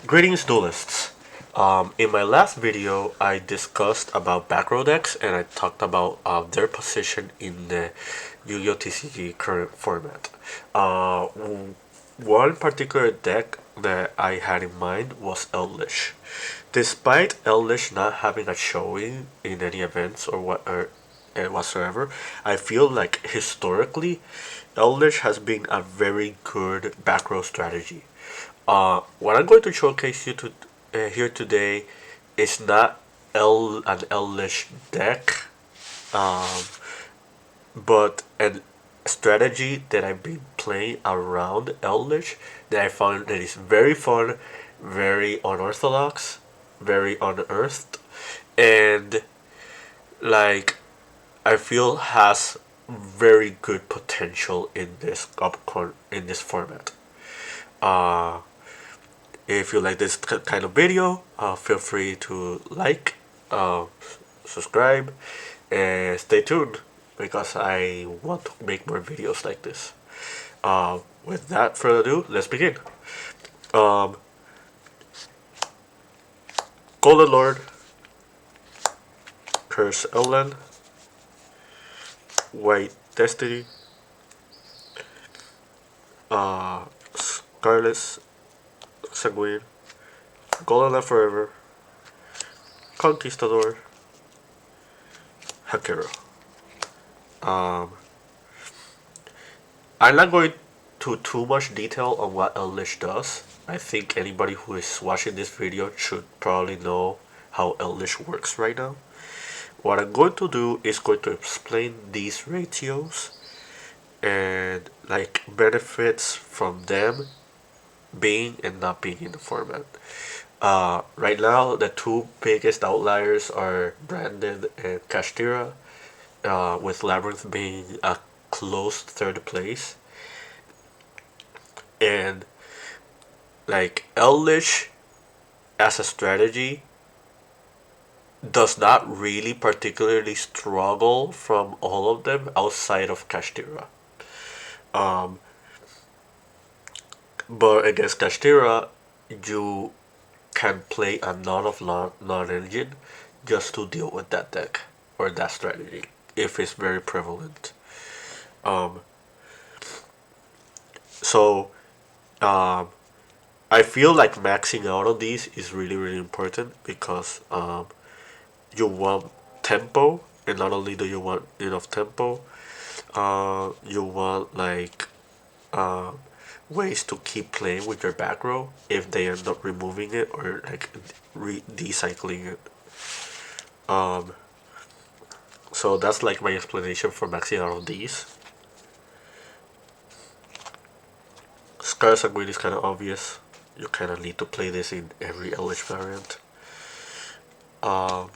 Greetings, duelists. In my last video, I discussed about back row decks and I talked about their position in the Yu-Gi-Oh! TCG current format. One particular deck that I had in mind was Eldlich. Despite Eldlich not having a showing in any events or whatsoever, I feel like historically, Eldlich has been a very good back row strategy. What I'm going to showcase you to here today is not an Eldlich deck, um, but a strategy that I've been playing around Eldlich that I found that is very fun, very unorthodox, very unearthed, and like I feel has very good potential in this format. Uh, If you like this kind of video, feel free to like, uh, subscribe, and stay tuned because I want to make more videos like this. With that further ado, let's begin. Um, Golden Lord, Curse Eldland, White Destiny, Scarlet Sanguine, Golden Love Forever, Conquistador, Hakero. Um, I'm not going to too much detail on what Eldlich does. I think anybody who is watching this video should probably know how Eldlich works right now. What I'm going to do is going to explain these ratios and like benefits from them being and not being in the format. Right now, the two biggest outliers are Brandon and Kashtira, with Labyrinth being a close third place. And like Eldlich as a strategy does not really particularly struggle from all of them outside of Kashtira. Um, but against Kashtira, you can play a non of non-engine just to deal with that deck or that strategy if it's very prevalent. Um, so um, I feel like maxing out on these is really important because you want tempo, and not only do you want enough tempo, you want like uh, ways to keep playing with your back row if they end up removing it or like decycling it. Um, so that's like my explanation for maxing out on these. Scar Sanguine is kind of obvious. You kind of need to play this in every Eldritch variant. Um,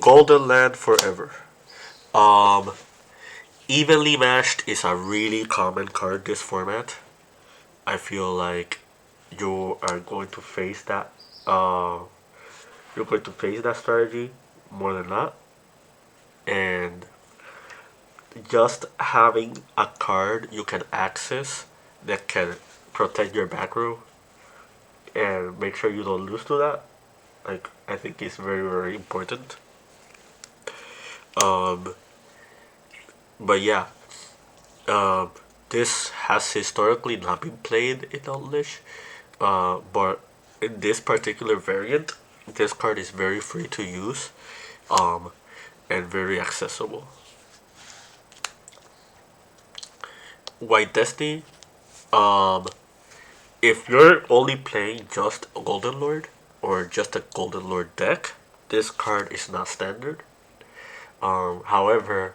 Golden Land Forever. Um, Evenly Matched is a really common card this format. I feel like you are going to face that. Uh, you're going to face that strategy more than not, and just having a card you can access that can protect your back row and make sure you don't lose to that. Like I think is very important. Um, but yeah, um, this has historically not been played in Eldritch, but in this particular variant, this card is very free to use, um, and very accessible. White Destiny, um, if you're only playing just Golden Lord or just a Golden Lord deck, this card is not standard. However,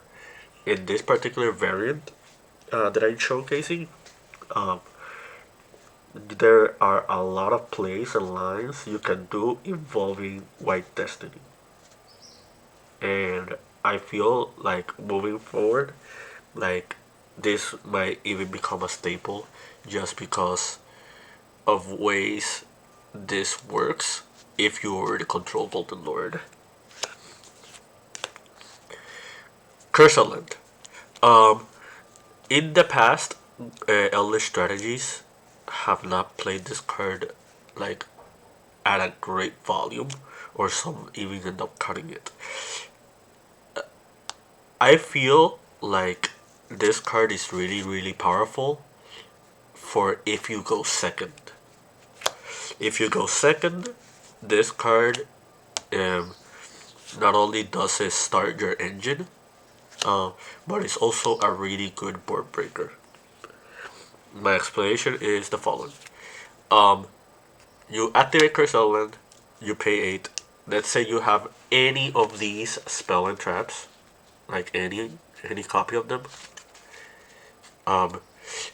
in this particular variant that I'm showcasing, um, there are a lot of plays and lines you can do involving White Destiny. And I feel like moving forward, like this might even become a staple just because of ways this works if you already control Golden Lord. Curseland. Um, in the past, Eldritch strategies have not played this card like at a great volume, or some even end up cutting it. I feel like this card is really, really powerful for if you go second. If you go second, this card um, not only does it start your engine, uh, but it's also a really good board breaker. My explanation is the following. Um, you activate Curse Land, you pay 8. Let's say you have any of these spell and traps, like any copy of them, um,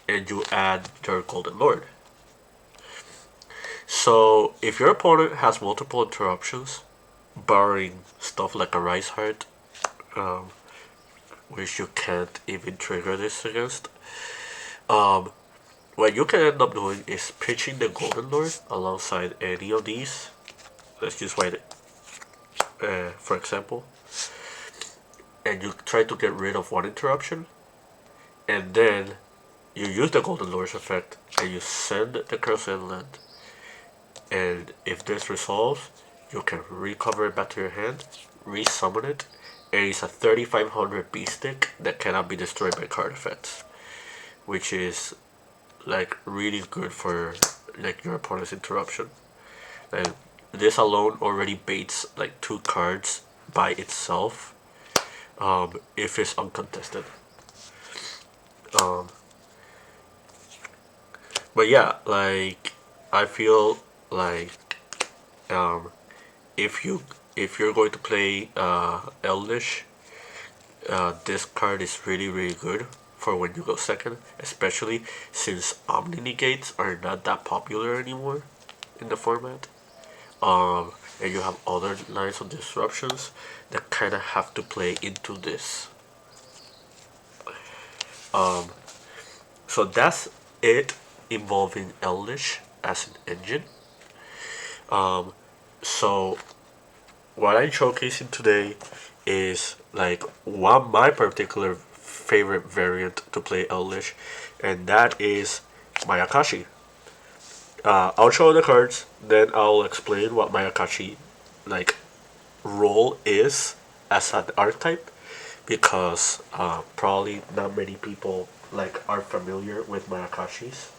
and you add your Golden Lord. So if your opponent has multiple interruptions, barring stuff like a Rise Heart, um, which you can't even trigger this against, um, what you can end up doing is pitching the Golden Lord alongside any of these. Let's just write it, for example, and you try to get rid of one interruption, and then you use the Golden Lord's effect, and you send the Curse Inland, and if this resolves, you can recover it back to your hand, resummon it, and it's a 3500 beast stick that cannot be destroyed by card effects, which is like really good for like your opponent's interruption. And this alone already baits like 2 cards by itself, if it's uncontested. Um, but yeah, like I feel like um, if you if you're going to play Eldlich, this card is really really good for when you go second, especially since Omni Negates are not that popular anymore in the format. And you have other lines of disruptions that kind of have to play into this. Um, so that's it involving Eldlich as an engine. Um, so what I'm showcasing today is like one my particular favorite variant to play Eldlich, and that is Mayakashi. I'll show the cards, then I'll explain what Mayakashi like role is as an archetype, because probably not many people like are familiar with Mayakashis.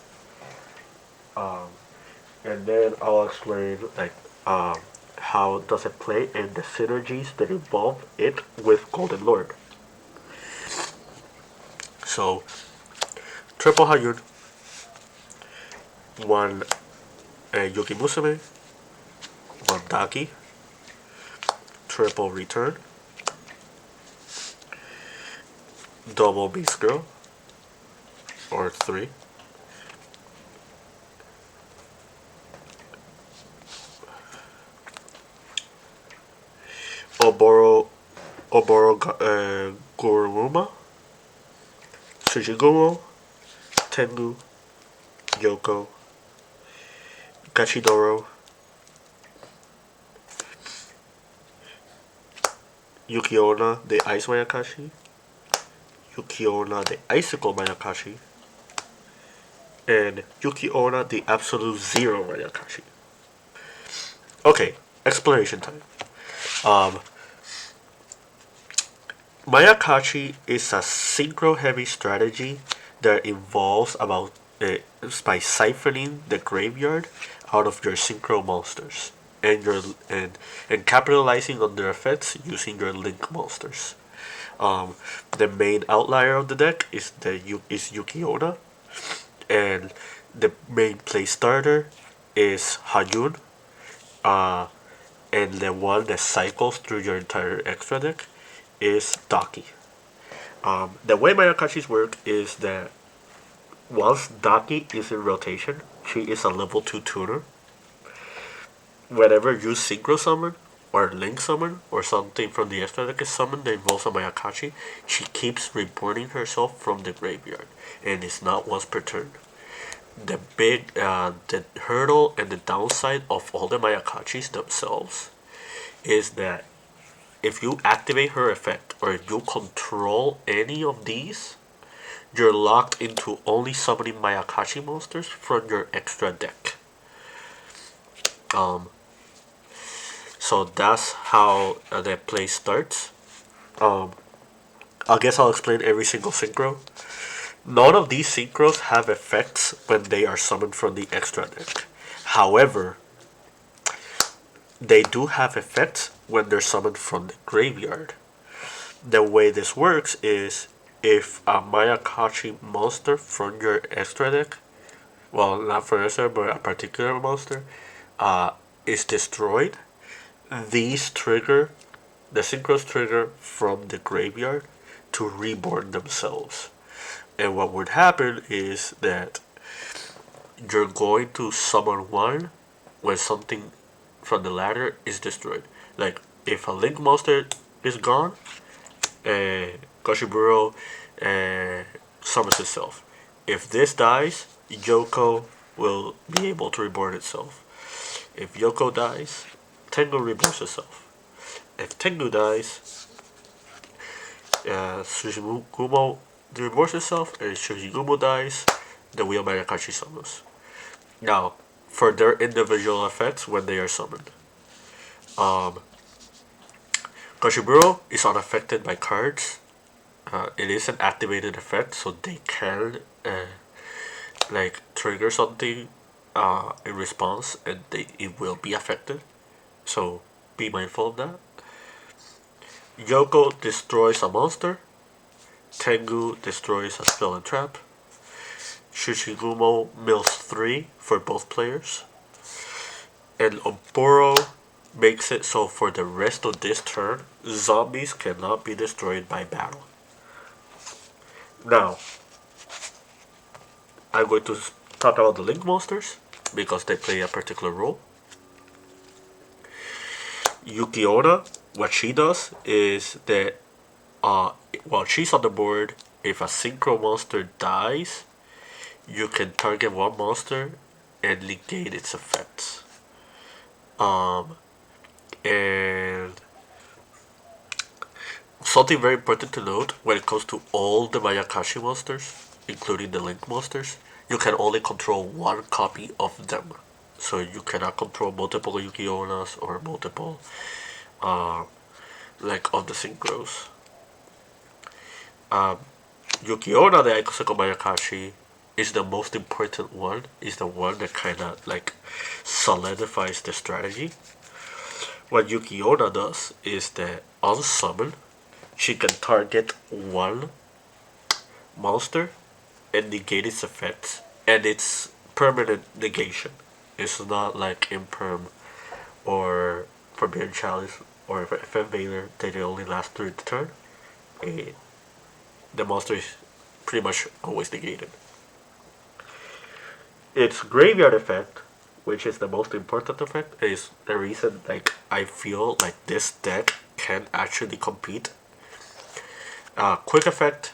Um, and then I'll explain like um, how does it play and the synergies that involve it with Golden Lord. So triple Hayun, one Yuki Musume, one Daki, triple Return, double Beast Girl, or 3, Oboro Guruma, Tsushigumo, Tengu, Yoko, Gachidoro, Yukiona the Ice Mayakashi, Yukiona the Icicle Mayakashi, and Yukiona the Absolute Zero Mayakashi. Okay, exploration time. Um, Mayakashi is a synchro heavy strategy that involves about by siphoning the graveyard out of your synchro monsters and your and capitalizing on their effects using your link monsters. Um, the main outlier of the deck is Yukiona, and the main play starter is Hayun, uh, and the one that cycles through your entire extra deck is Daki. The way Mayakashis work is that once Daki is in rotation, she is a level 2 tuner. Whenever you synchro summon, or link summon, or something from the extra deck is summoned that involves a Mayakashi, she keeps reborning herself from the graveyard, and it's not once per turn. The hurdle and the downside of all the Mayakashis themselves is that if you activate her effect or if you control any of these, you're locked into only summoning Mayakashi monsters from your extra deck. So that's how the play starts. Um, I guess I'll explain every single synchro. None of these synchros have effects when they are summoned from the extra deck. However, they do have effects when they're summoned from the graveyard. The way this works is if a Mayakashi monster from your extra deck, well, not from extra, but a particular monster, uh, is destroyed, these trigger, the synchros trigger from the graveyard to reborn themselves. And what would happen is that you're going to summon one when something from the ladder is destroyed. Like if a Link monster is gone, Koshiburo summons itself. If this dies, Yoko will be able to reborn itself. If Yoko dies, Tengu reborns itself. If Tengu dies, Tsushigumo reborns itself, and if Tsushigumo dies, the Wheel Mayakashi summons. Now, for their individual effects when they are summoned. Um, Koshiburo is unaffected by cards. It is an activated effect, so they can like trigger something in response, and it will be affected. So be mindful of that. Yoko destroys a monster. Tengu destroys a spell and trap. Shushigumo mills 3 for both players. And Oboro makes it so for the rest of this turn, zombies cannot be destroyed by battle. Now, I'm going to talk about the Link monsters because they play a particular role. Yukiona, what she does is that while she's on the board, if a synchro monster dies, you can target one monster and negate its effects. And something very important to note when it comes to all the Mayakashi monsters, including the Link monsters, you can only control one copy of them. So you cannot control multiple Yukionas or multiple like of the synchros. Yukiona, the Aikoseko Mayakashi, is the most important one, is the one that kind of like solidifies the strategy. What Yukiona does is that on summon, she can target one monster and negate its effects, and it's permanent negation. It's not like imperm or forbidden chalice or FM Veiler that they only last through the turn. Eh, the monster is pretty much always negated. Its graveyard effect, which is the most important effect, is the reason like I feel like this deck can actually compete. Quick effect,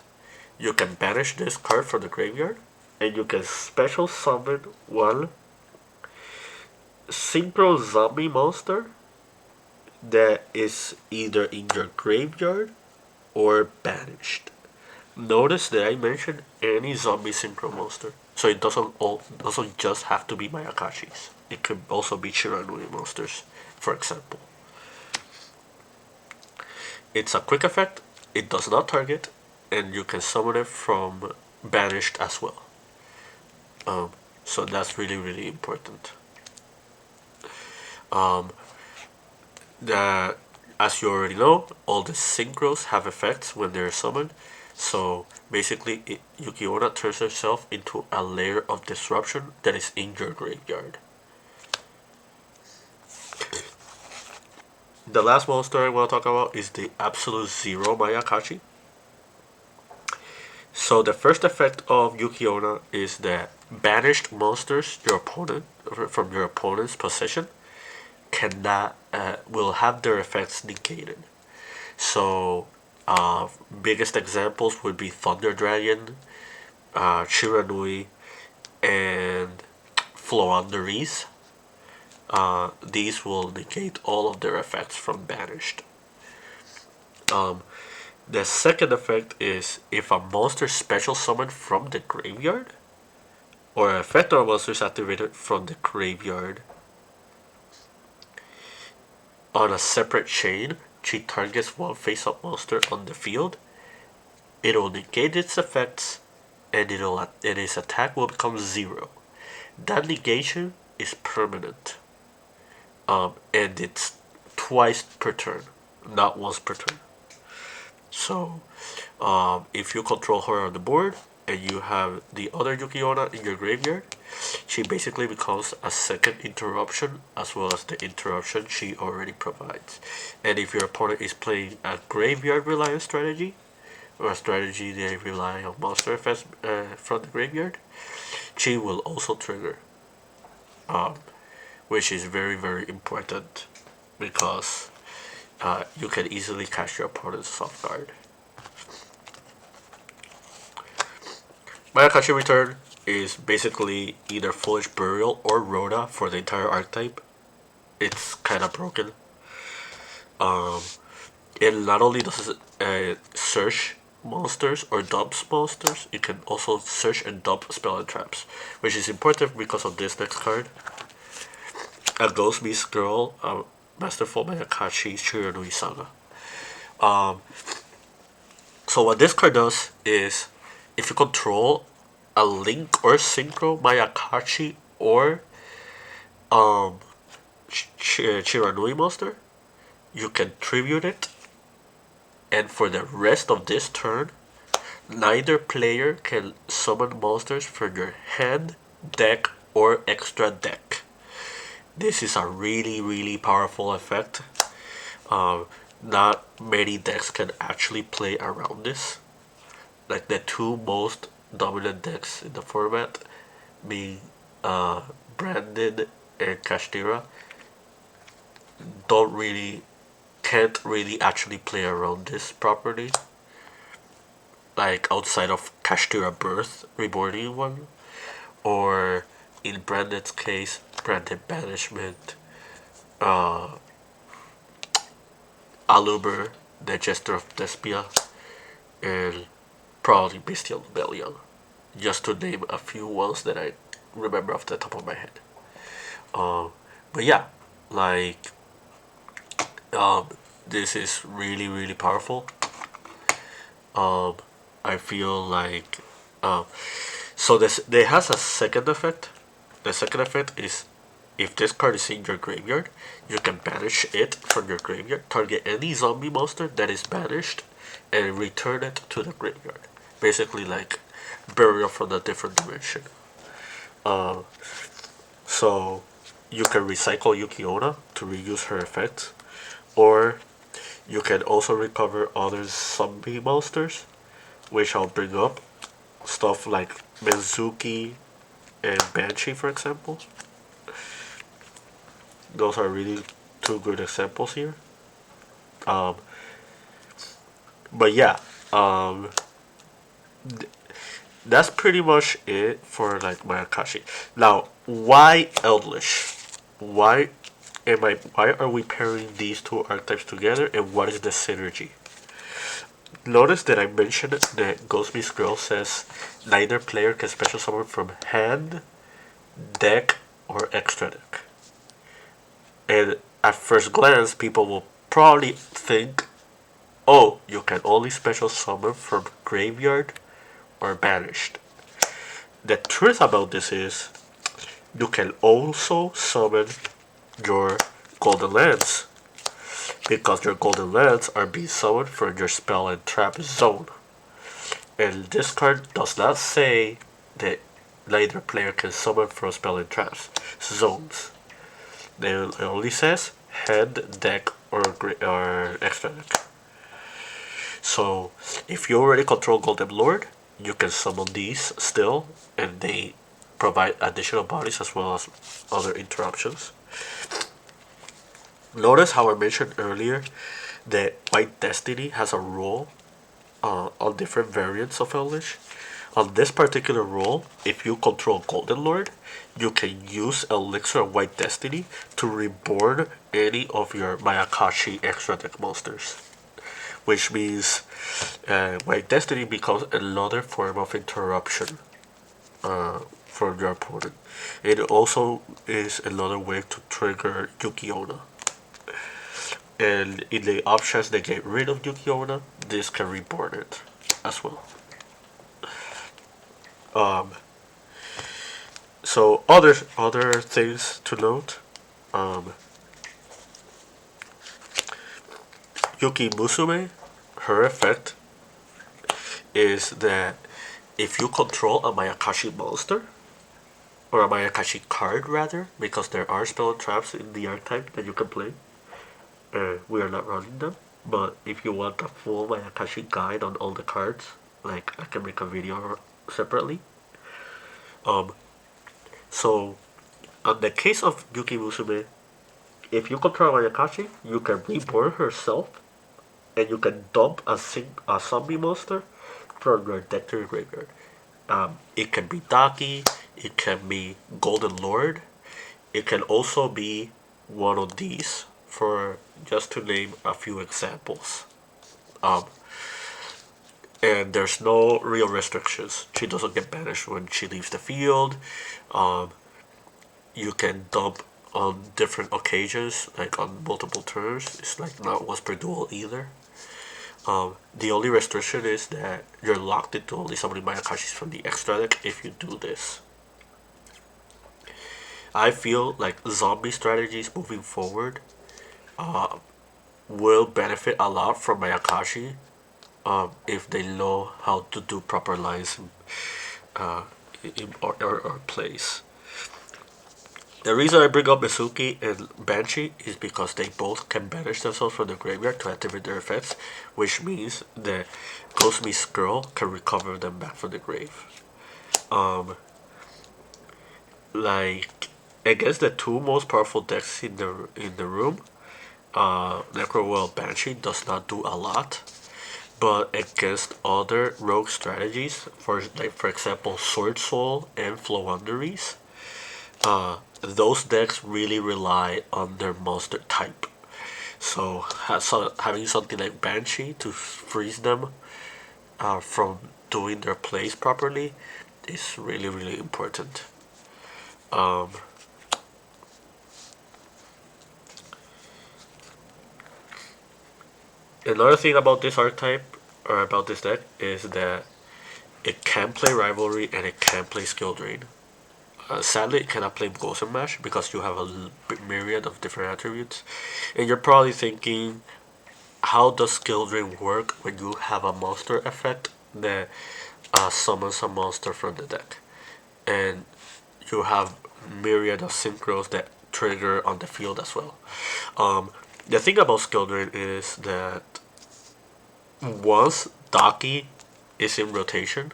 you can banish this card from the graveyard, and you can special summon one synchro zombie monster that is either in your graveyard or banished. Notice that I mentioned any zombie synchro monster, so it doesn't just have to be Mayakashis. It could also be Shiranui monsters, for example. It's a quick effect. It does not target, and you can summon it from banished as well. So that's really important. The As you already know, all the synchros have effects when they're summoned. So basically, Yukiona turns herself into a layer of disruption that is in your graveyard. The last monster I want to talk about is the Absolute Zero Mayakashi. So the first effect of Yukiona is that banished monsters your opponent from your opponent's possession cannot will have their effects negated. So biggest examples would be Thunder Dragon, Chiranui, and Floanderies. These will negate all of their effects from banished. The second effect is if a monster special summoned from the graveyard, or an effect or monster is activated from the graveyard, On a separate chain, she targets one face-up monster on the field. It'll negate its effects, and its attack will become 0. That negation is permanent, and it's twice per turn, not once per turn. So, if you control her on the board and you have the other Yuki-onna in your graveyard, she basically becomes a second interruption as well as the interruption she already provides. And if your opponent is playing a graveyard reliant strategy, or a strategy they rely on monster effects from the graveyard, she will also trigger, which is very, very important because you can easily catch your opponent's off guard. Mayakashi Return is basically either Foolish Burial or Rhoda for the entire archetype. It's kind of broken. It not only does it search monsters or dumps monsters, it can also search and dump spell and traps, which is important because of this next card. A Ghost Beast Girl, Masterful Mayakashi Shiranui Saga. So what this card does is, if you control a Link or Synchro Mayakashi or Shiranui monster, you can tribute it, and for the rest of this turn, neither player can summon monsters from your hand, deck, or extra deck. This is a really, really powerful effect. Not many decks can actually play around this. Like the two most dominant decks in the format being Branded and Kashtira can't really actually play around this property. Like outside of Kashtira Birth, Reborning one, or in Branded's case, Branded Banishment, Aluber, the Jester of Despia, and probably Bestial Rebellion, just to name a few ones that I remember off the top of my head. But yeah, like, this is really, really powerful. I feel like, so this there has a second effect. The second effect is, if this card is in your graveyard, you can banish it from your graveyard, target any zombie monster that is banished, and return it to the graveyard. Basically like burial from a different dimension. So you can recycle Yuki-onna to reuse her effects, or you can also recover other zombie monsters, which I'll bring up. Stuff like Menzuki and Banshee, for example. Those are really two good examples here. Um, but yeah, that's pretty much it for like Mayakashi. Now, why Eldlich? Why why are we pairing these two archetypes together, and what is the synergy? Notice that I mentioned that Ghost Beast Girl says neither player can special summon from hand, deck, or extra deck. And at first glance, people will probably think, oh, you can only special summon from graveyard or banished. The truth about this is, you can also summon your golden lands, because your golden lands are being summoned from your spell and trap zone. And this card does not say that neither player can summon from spell and traps zones. It only says hand, deck, or extra deck. So if you already control Golden Lord, you can summon these still, and they provide additional bodies as well as other interruptions. Notice how I mentioned earlier that White Destiny has a role on different variants of Eldlich. On this particular role, if you control Golden Lord, you can use Elixir of White Destiny to reborn any of your Mayakashi extra deck monsters. Which means White Destiny becomes another form of interruption for your opponent. It also is another way to trigger Yuki-onna. And in the off chance they get rid of Yuki Onna, this can reborn it as well. Um, so other things to note. Um, Yuki Musume, her effect is that if you control a Mayakashi monster, or a Mayakashi card rather, because there are spell and traps in the archetype that you can play, we are not running them. But if you want a full Mayakashi guide on all the cards, like I can make a video separately. Um, so on the case of Yuki Musume, if you control Mayakashi, you can reborn herself, and you can dump a zombie monster from your deck to your graveyard. It can be Daki, it can be Golden Lord, it can also be one of these, for just to name a few examples. Um, and there's no real restrictions. She doesn't get banished when she leaves the field. Um, you can dump on different occasions, like on multiple turns. It's like not once per duel either. The only restriction is that you're locked into only so many Mayakashis from the extra deck if you do this. I feel like zombie strategies moving forward will benefit a lot from Mayakashi if they know how to do proper lines uh, or plays. The reason I bring up Mizuki and Banshee is because they both can banish themselves from the graveyard to activate their effects, which means that Ghost Mist Girl can recover them back from the grave. Um, like against the two most powerful decks in the room, Necro Banshee does not do a lot, but against other rogue strategies, for example Sword Soul and Floowandereeze, those decks really rely on their monster type. So, having something like Banshee to freeze them from doing their plays properly is really important. Um, Another thing about this archetype or about this deck is that it can play Rivalry and it can play Skill Drain. Sadly, it cannot play Ghost and Mash because you have a myriad of different attributes, and you're probably thinking, how does Skill Drain work when you have a monster effect that summons a monster from the deck, and you have myriad of synchros that trigger on the field as well. The thing about Skill Drain is that once Daki is in rotation,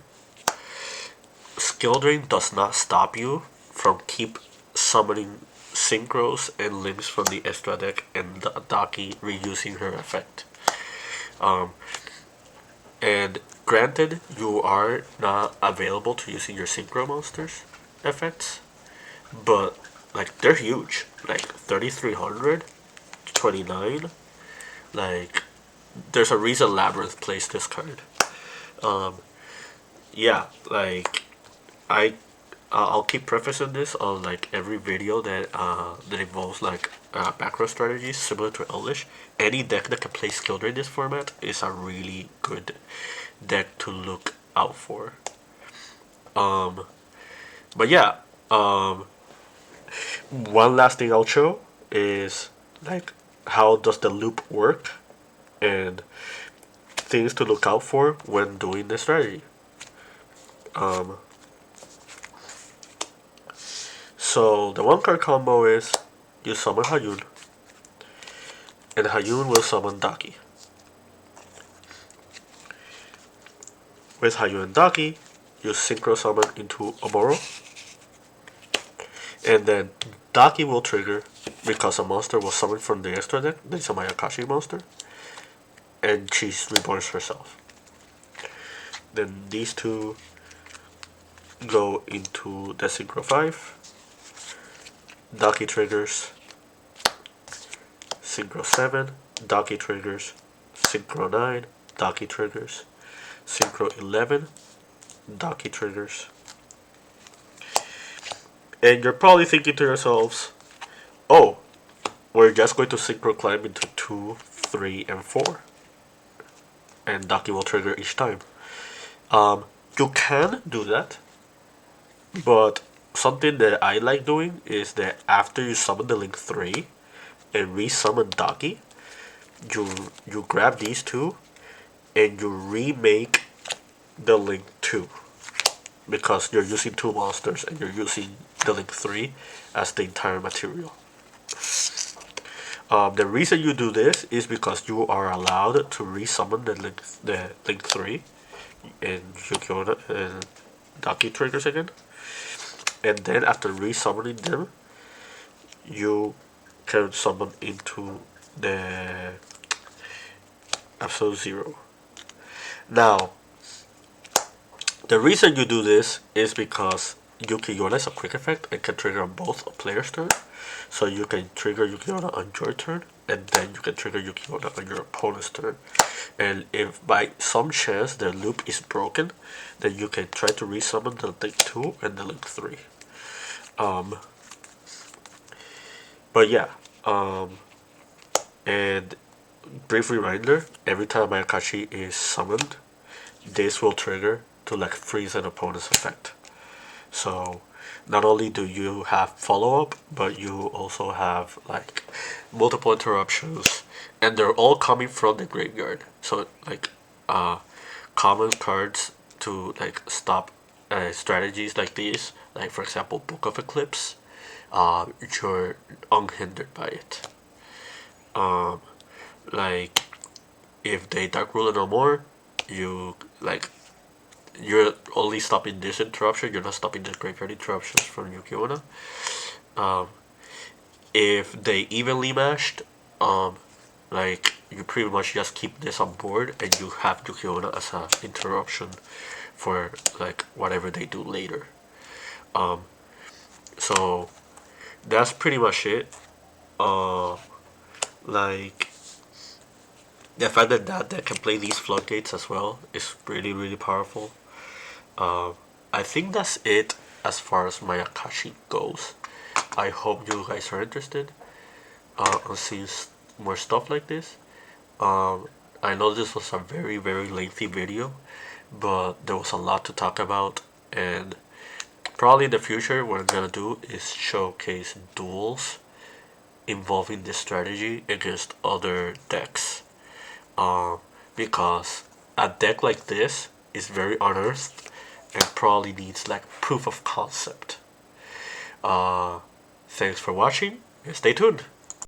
Skill Drain does not stop you from keep summoning synchros and links from the extra deck and Daki reusing her effect. Um, and granted, you are not available to using your synchro monsters effects, but like they're huge, like 3300, 29. Like there's a reason Labyrinth plays this card. Um, yeah, like I I'll keep prefacing this on like every video that involves like macro strategies similar to Eldlich. Any deck that can play Skill in this format is a really good deck to look out for. Um, but yeah, um, one last thing I'll show is like how does the loop work and things to look out for when doing this strategy. Um, so the one card combo is you summon Hayun, and Hayun will summon Daki. With Hayun and Daki, you synchro summon into Oboro, and then Daki will trigger because a monster was summoned from the extra deck. That's a Mayakashi monster, and she reborns herself. Then these two go into the Synchro 5. Daki triggers Synchro 7. Daki triggers Synchro 9. Daki triggers Synchro 11. Daki triggers. And you're probably thinking to yourselves, oh, we're just going to Synchro climb into 2, 3, and 4. And Daki will trigger each time. You can do that, but something that I like doing is that after you summon the Link 3 and re-summon Daki, you grab these two and you remake the Link 2, because you're using two monsters and you're using the Link 3 as the entire material. The reason you do this is because you are allowed to resummon the Link 3 in Yukiona and Daki triggers again. And then after resummoning them, you can summon into the Absolute Zero. Now, the reason you do this is because Yuki-Yona is a quick effect and can trigger on both a player's turn. So you can trigger Yuki-Yona on your turn, and then you can trigger Yuki-Yona on your opponent's turn. And if by some chance the loop is broken, then you can try to resummon the Link 2 and the Link 3. But yeah, and brief reminder, every time Mayakashi is summoned, this will trigger to like freeze an opponent's effect. So not only do you have follow-up, but you also have like multiple interruptions, and they're all coming from the graveyard. So like common cards to like stop strategies like these, like for example Book of Eclipse, you're unhindered by it. Like if they Dark Ruler no more, you like you're only stopping this interruption. You're not stopping the graveyard interruptions from Yuki-Onna. If they evenly matched, like you pretty much just keep this on board, and you have Yuki-Onna as an interruption for like whatever they do later. So that's pretty much it. Like the fact that deck can play these floodgates as well is really powerful. I think that's it as far as Mayakashi goes. I hope you guys are interested on seeing more stuff like this. I know this was a very lengthy video, but there was a lot to talk about, and probably in the future what I'm gonna do is showcase duels involving this strategy against other decks. Because a deck like this is very unearthed and probably needs like proof of concept. Thanks for watching and stay tuned.